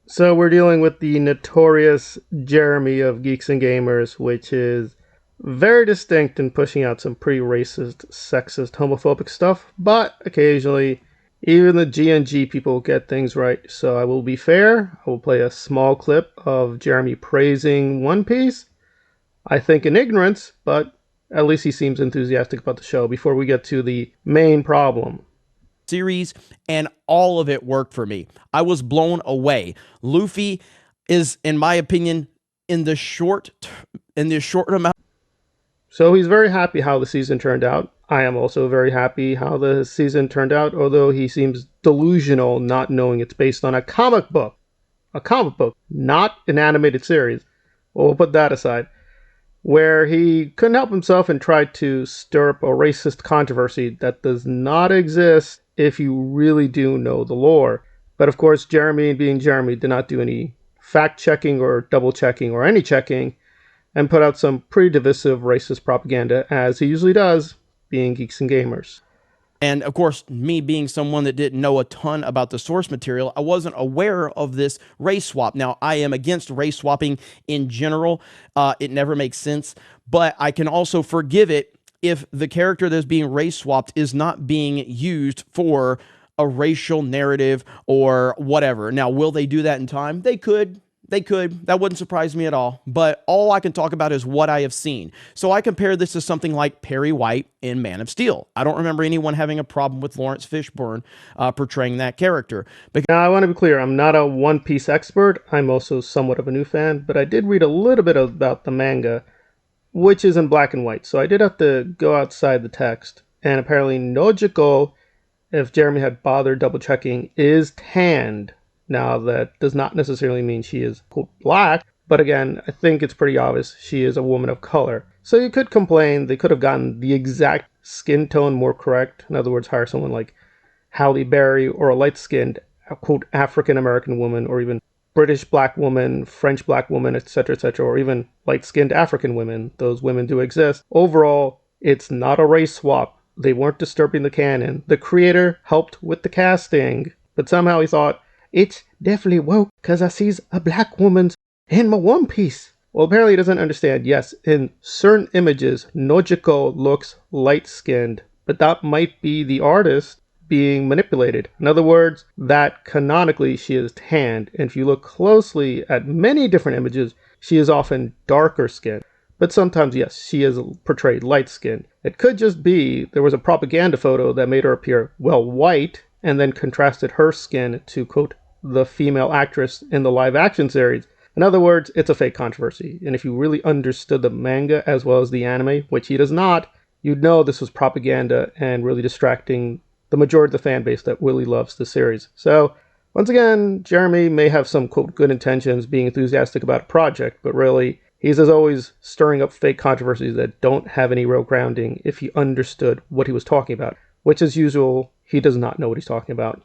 So we're dealing with the notorious Jeremy of Geeks and Gamers, which is very distinct in pushing out some pretty racist, sexist, homophobic stuff, but occasionally even the GNG people get things right. So I will be fair. I will play a small clip of Jeremy praising One Piece. I think in ignorance, but at least he seems enthusiastic about the show before we get to the main problem. Series, and all of it worked for me. I was blown away. Luffy is, in my opinion, in the short amount. So he's very happy how the season turned out. I am also very happy how the season turned out, although he seems delusional not knowing it's based on a comic book. A comic book, not an animated series. Well, we'll put that aside. Where he couldn't help himself and tried to stir up a racist controversy that does not exist if you really do know the lore. But of course, Jeremy, being Jeremy, did not do any fact checking or double checking or any checking and put out some pretty divisive racist propaganda, as he usually does, being Geeks and Gamers. And of course, me being someone that didn't know a ton about the source material, I wasn't aware of this race swap. Now, I am against race swapping in general. It never makes sense, but I can also forgive it if the character that's being race swapped is not being used for a racial narrative or whatever. Now, will they do that in time? They could. They could. That wouldn't surprise me at all. But all I can talk about is what I have seen. So I compare this to something like Perry White in Man of Steel. I don't remember anyone having a problem with Lawrence Fishburne portraying that character. Now, I want to be clear, I'm not a One Piece expert. I'm also somewhat of a new fan, but I did read a little bit about the manga, which is in black and white. So I did have to go outside the text. And apparently, Nojiko, if Jeremy had bothered double checking, is tanned. Now, that does not necessarily mean she is, quote, black, but again, I think it's pretty obvious she is a woman of color. So you could complain they could have gotten the exact skin tone more correct. In other words, hire someone like Halle Berry or a light-skinned, quote, African-American woman, or even British black woman, French black woman, etc., or even light-skinned African women. Those women do exist. Overall, it's not a race swap. They weren't disturbing the canon. The creator helped with the casting, but somehow he thought, it's definitely woke because I sees a black woman in my One Piece. Well, apparently he doesn't understand. Yes, in certain images, Nojiko looks light-skinned, but that might be the artist being manipulated. In other words, that canonically she is tanned, and if you look closely at many different images, she is often darker skinned. But sometimes, yes, she is portrayed light-skinned. It could just be there was a propaganda photo that made her appear, well, white, and then contrasted her skin to, quote, the female actress in the live action series. In other words, it's a fake controversy. And if you really understood the manga as well as the anime, which he does not, you'd know this was propaganda and really distracting the majority of the fan base that really loves the series. So, once again, Jeremy may have some, quote, good intentions, being enthusiastic about a project, but really, he's as always stirring up fake controversies that don't have any real grounding if he understood what he was talking about, which as usual, he does not know what he's talking about.